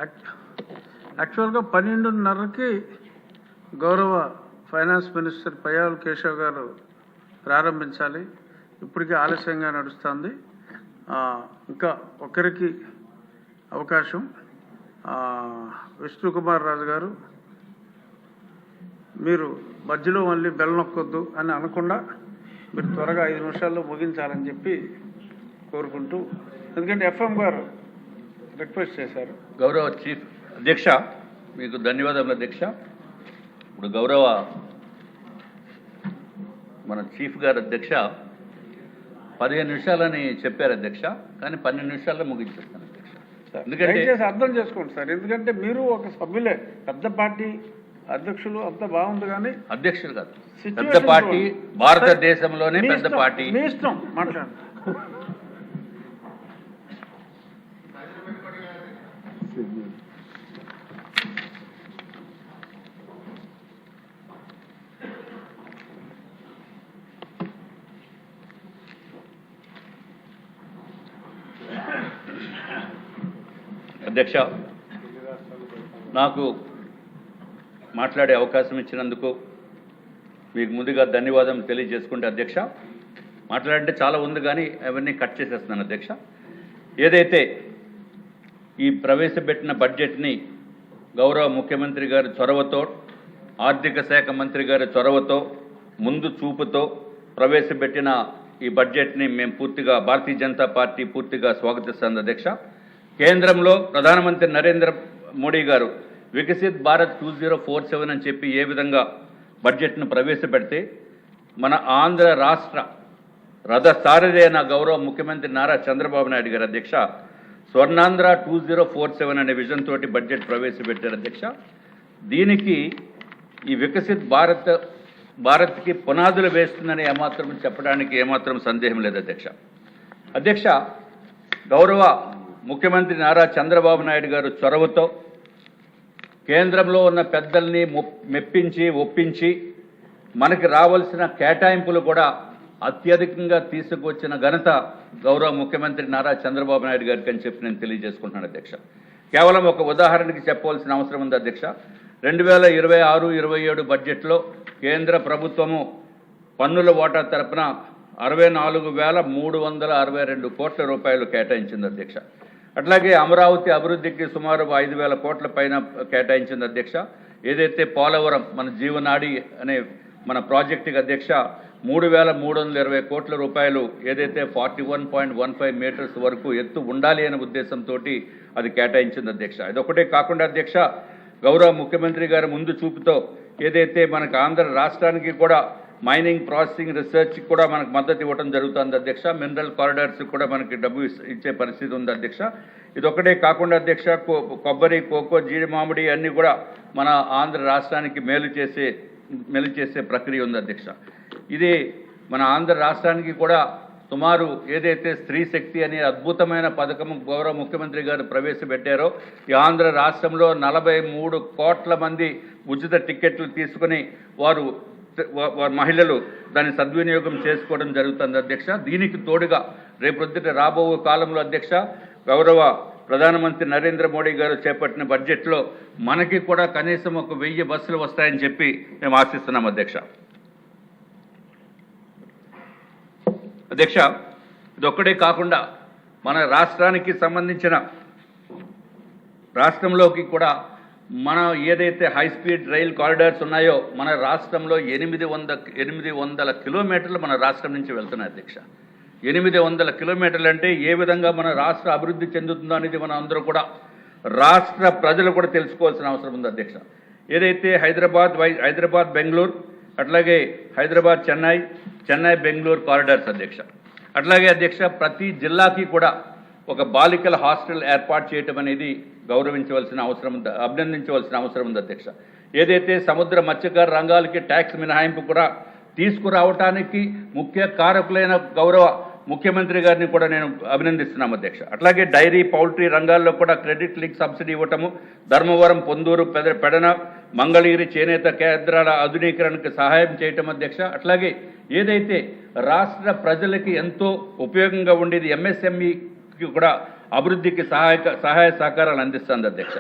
యాక్చువల్గా 12:30కి గౌరవ finance minister Payyavula Keshav గారు ప్రారంభించాలి. ఇప్పటికీ ఆలస్యంగా నడుస్తుంది. ఇంకా ఒకరికి అవకాశం. విష్ణుకుమార్ రాజు గారు, మీరు మధ్యలో మళ్ళీ బెల్ నొక్కొద్దు అని అనకుండా మీరు త్వరగా 5 నిమిషాల్లో ముగించాలని చెప్పి కోరుకుంటూ, ఎందుకంటే ఎఫ్ఎం గారు రిక్వెస్ట్ చేశారు. గౌరవ చీఫ్ అధ్యక్ష, మీకు ధన్యవాదాలు అధ్యక్ష. ఇప్పుడు గౌరవ మన చీఫ్ గారు అధ్యక్ష 15 నిమిషాలని చెప్పారు అధ్యక్ష, కానీ 12 నిమిషాల్లో ముగించేస్తాను అధ్యక్ష. ఎందుకంటే అర్థం చేసుకోండి సార్, ఎందుకంటే మీరు ఒక సభ్యులే, పెద్ద పార్టీ అధ్యక్షులు అంతా బాగుంది, కానీ అధ్యక్షులు కాదు, పెద్ద పార్టీ, భారతదేశంలోనే పెద్ద పార్టీ. మీ ఇష్టం మాట్లాడండి. అధ్యక్ష, నాకు మాట్లాడే అవకాశం ఇచ్చినందుకు మీకు ముందుగా ధన్యవాదం తెలియజేసుకుంటే అధ్యక్ష, మాట్లాడంటే చాలా ఉంది కానీ అవన్నీ కట్ చేసేస్తున్నాను అధ్యక్ష. ఏదైతే ఈ ప్రవేశపెట్టిన బడ్జెట్ని గౌరవ ముఖ్యమంత్రి గారి చొరవతో, ఆర్థిక శాఖ మంత్రి గారి చొరవతో, ముందు చూపుతో ప్రవేశపెట్టిన ఈ బడ్జెట్ని మేము పూర్తిగా, భారతీయ జనతా పార్టీ పూర్తిగా స్వాగతిస్తుంది అధ్యక్ష. కేంద్రంలో ప్రధానమంత్రి నరేంద్ర మోడీ గారు వికసిత్ భారత్ 2047 అని చెప్పి ఏ విధంగా బడ్జెట్ను ప్రవేశపెడితే, మన ఆంధ్ర రాష్ట్ర రథసారథి అయిన గౌరవ ముఖ్యమంత్రి నారా చంద్రబాబు నాయుడు గారు అధ్యక్ష స్వర్ణాంధ్ర 2047 అనే విజన్ తోటి బడ్జెట్ ప్రవేశపెట్టారు అధ్యక్ష. దీనికి ఈ వికసిత్ భారత్కి పునాదులు వేస్తుందని ఏమాత్రం చెప్పడానికి ఏమాత్రం సందేహం లేదు అధ్యక్ష. అధ్యక్ష, గౌరవ ముఖ్యమంత్రి నారా చంద్రబాబు నాయుడు గారు చొరవతో కేంద్రంలో ఉన్న పెద్దల్ని మెప్పించి ఒప్పించి మనకి రావాల్సిన కేటాయింపులు కూడా అత్యధికంగా తీసుకొచ్చిన ఘనత గౌరవ ముఖ్యమంత్రి నారా చంద్రబాబు నాయుడు గారికి అని చెప్పి నేను తెలియజేసుకుంటున్నాను అధ్యక్ష. కేవలం ఒక ఉదాహరణకి చెప్పవలసిన అవసరం ఉంది అధ్యక్ష. 2026-27 బడ్జెట్లో కేంద్ర ప్రభుత్వము పన్నుల వాటా తరపున 64,362 కోట్ల రూపాయలు కేటాయించింది అధ్యక్ష. అట్లాగే అమరావతి అభివృద్ధికి సుమారు 5,000 కోట్ల పైన కేటాయించింది అధ్యక్ష. ఏదైతే పోలవరం మన జీవనాడి అనే మన ప్రాజెక్టుకి అధ్యక్ష 3,320 కోట్ల రూపాయలు, ఏదైతే 41.15 మీటర్స్ వరకు ఎత్తు ఉండాలి అనే ఉద్దేశంతో అది కేటాయించింది అధ్యక్ష. ఇదొకటే కాకుండా అధ్యక్ష, గౌరవ ముఖ్యమంత్రి గారు ముందు చూపుతో ఏదైతే మనకు ఆంధ్ర రాష్ట్రానికి కూడా మైనింగ్, ప్రాసెసింగ్, రీసెర్చ్కి కూడా మనకు మద్దతు ఇవ్వడం జరుగుతుంది అధ్యక్ష. మినరల్ కారిడార్స్కి కూడా మనకి డబ్బు ఇచ్చే పరిస్థితి ఉంది అధ్యక్ష. ఇదొకటే కాకుండా అధ్యక్ష, కొబ్బరి, కోకో, జీడి మామిడి అన్నీ కూడా మన ఆంధ్ర రాష్ట్రానికి మేలు చేసే ప్రక్రియ ఉంది అధ్యక్ష. ఇది మన ఆంధ్ర రాష్ట్రానికి కూడా సుమారు ఏదైతే స్త్రీ శక్తి అనే అద్భుతమైన పథకం గౌరవ ముఖ్యమంత్రి గారు ప్రవేశపెట్టారో, ఈ ఆంధ్ర రాష్ట్రంలో 43 కోట్ల మంది ఉచిత టికెట్లు తీసుకుని వారు మహిళలు దాన్ని సద్వినియోగం చేసుకోవడం జరుగుతుంది అధ్యక్ష. దీనికి తోడుగా రేపొద్దుట రాబో కాలంలో అధ్యక్ష, గౌరవ ప్రధానమంత్రి నరేంద్ర మోడీ గారు చేపట్టిన బడ్జెట్లో మనకి కూడా కనీసం 1000 బస్సులు వస్తాయని చెప్పి మేము ఆశిస్తున్నాం అధ్యక్ష. అధ్యక్ష, ఇదొక్కడే కాకుండా మన రాష్ట్రానికి సంబంధించిన రాష్ట్రంలోకి కూడా మన ఏదైతే హై స్పీడ్ రైల్ కారిడార్స్ ఉన్నాయో మన రాష్ట్రంలో 800 కిలోమీటర్లు మన రాష్ట్రం నుంచి వెళ్తున్నాయి అధ్యక్ష. 800 కిలోమీటర్లు అంటే ఏ విధంగా మన రాష్ట్ర అభివృద్ధి చెందుతుందో అనేది మన అందరూ కూడా, రాష్ట్ర ప్రజలు కూడా తెలుసుకోవాల్సిన అవసరం ఉంది అధ్యక్ష. ఏదైతే హైదరాబాద్ బెంగళూరు, అట్లాగే హైదరాబాద్ చెన్నై బెంగళూరు కారిడార్స్ అధ్యక్ష. అట్లాగే అధ్యక్ష, ప్రతి జిల్లాకి కూడా ఒక బాలికల హాస్టల్ ఏర్పాటు చేయటం అనేది అభినందించవలసిన అవసరం ఉంది అధ్యక్ష. ఏదైతే సముద్ర మత్స్యకార రంగాలకి ట్యాక్స్ మినహాయింపు కూడా తీసుకురావటానికి ముఖ్య కారకులైన గౌరవ ముఖ్యమంత్రి గారిని కూడా నేను అభినందిస్తున్నాం అధ్యక్ష. అట్లాగే డైరీ, పౌల్ట్రీ రంగాల్లో కూడా క్రెడిట్ లింక్ సబ్సిడీ ఇవ్వటము, ధర్మవరం, పొందూరు, పెడన, మంగళగిరి చేనేత కేంద్రాల ఆధునీకరణకు సహాయం చేయటం అధ్యక్ష. అట్లాగే ఏదైతే రాష్ట్ర ప్రజలకి ఎంతో ఉపయోగంగా ఉండేది ఎంఎస్ఎంఈకి కూడా అభివృద్ధికి సహాయ సహకారాలు అందిస్తుంది అధ్యక్ష.